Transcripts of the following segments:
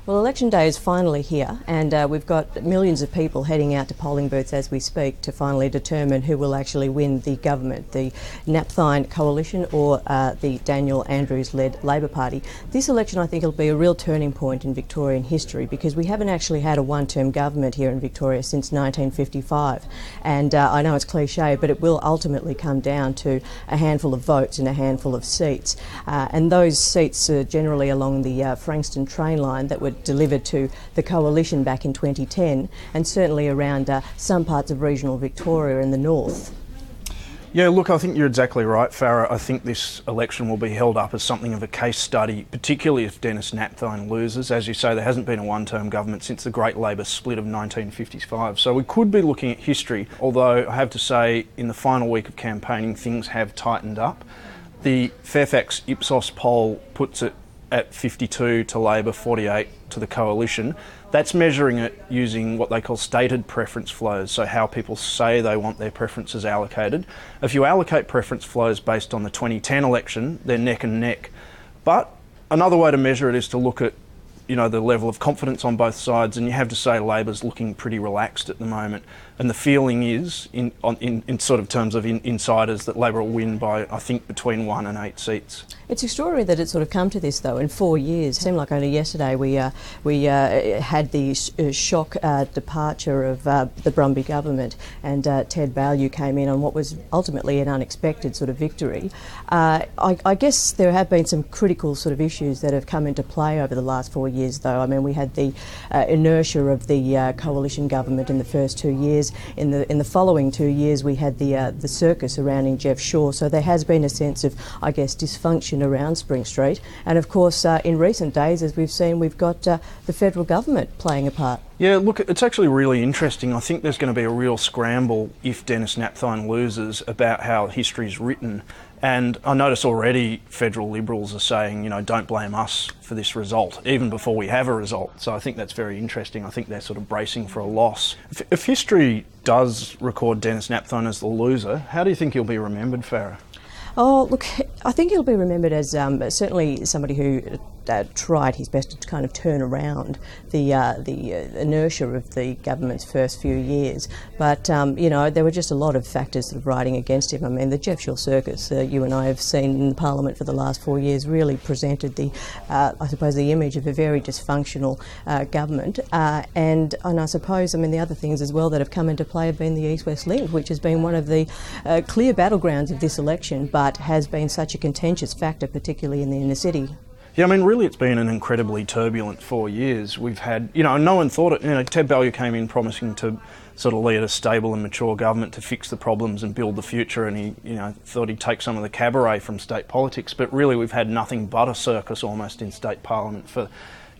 Well, election day is finally here, and we've got millions of people heading out to polling booths as we speak to finally determine who will actually win the government, the Napthine coalition or the Daniel Andrews-led Labor Party. This election, I think, will be a real turning point in Victorian history because we haven't actually had a one-term government here in Victoria since 1955. And I know it's cliche, but it will ultimately come down to a handful of votes and a handful of seats. And those seats are generally along the Frankston train line that were delivered to the coalition back in 2010, and certainly around some parts of regional Victoria in the north. Yeah, look, I think you're exactly right, Farrah. I think this election will be held up as something of a case study, particularly if Denis Napthine loses. As you say, there hasn't been a one-term government since the Great Labor split of 1955. So we could be looking at history, although I have to say in the final week of campaigning things have tightened up. The Fairfax Ipsos poll puts it at 52 to Labor, 48 to the coalition. That's measuring it using what they call stated preference flows, so how people say they want their preferences allocated. If you allocate preference flows based on the 2010 election, they're neck and neck. But another way to measure it is to look at the level of confidence on both sides, and you have to say Labor's looking pretty relaxed at the moment. And the feeling is, in sort of terms of insiders, that Labor will win by, I think, between 1 and 8 seats. It's extraordinary that it's sort of come to this, though, in 4 years. It seemed like only yesterday we had the shock departure of the Brumby government, and Ted Baillieu came in on what was ultimately an unexpected sort of victory. I guess there have been some critical sort of issues that have come into play over the last 4 years, though. I mean, we had the inertia of the coalition government in the first 2 years. In the following 2 years, we had the circus surrounding Jeff Shaw. So there has been a sense of, I guess, dysfunction around Spring Street. And of course, in recent days, as we've seen, we've got the federal government playing a part. Yeah, look, it's actually really interesting. I think there's going to be a real scramble if Denis Napthine loses about how history's written. And I notice already federal Liberals are saying, don't blame us for this result, even before we have a result. So I think that's very interesting. I think they're sort of bracing for a loss. If history does record Denis Napthine as the loser, how do you think he'll be remembered, Farrah? Oh, look, I think he'll be remembered as certainly somebody who tried his best to kind of turn around the inertia of the government's first few years. But, there were just a lot of factors sort of riding against him. I mean, the Jeff Shaw circus you and I have seen in Parliament for the last 4 years really presented I suppose, the image of a very dysfunctional government. And I suppose, the other things as well that have come into play have been the East-West link, which has been one of the clear battlegrounds of this election, but has been such a contentious factor, particularly in the inner city. Yeah, really it's been an incredibly turbulent 4 years. We've had, no one thought it, Ted Baillieu came in promising to sort of lead a stable and mature government to fix the problems and build the future, and he, thought he'd take some of the cabaret from state politics, but really we've had nothing but a circus almost in state parliament for,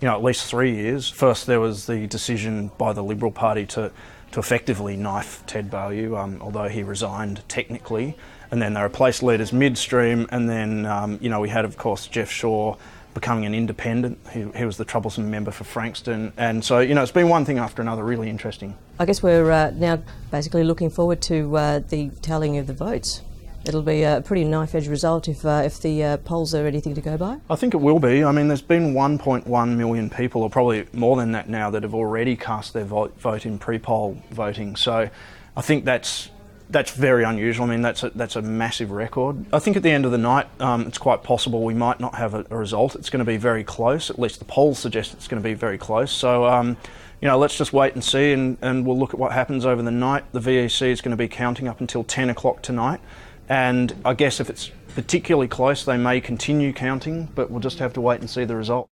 at least 3 years. First there was the decision by the Liberal Party to effectively knife Ted Baillieu, although he resigned technically, and then they replaced leaders midstream, and then, we had, of course, Jeff Shaw becoming an independent. He was the troublesome member for Frankston. And so, it's been one thing after another, really interesting. I guess we're now basically looking forward to the tallying of the votes. It'll be a pretty knife-edge result if the polls are anything to go by. I think it will be. There's been 1.1 million people, or probably more than that now, that have already cast their vote in pre-poll voting. So I think that's very unusual. That's a massive record. I think at the end of the night, it's quite possible we might not have a result. It's going to be very close. At least the polls suggest it's going to be very close. So, let's just wait and see, and we'll look at what happens over the night. The VEC is going to be counting up until 10 o'clock tonight. And I guess if it's particularly close, they may continue counting, but we'll just have to wait and see the result.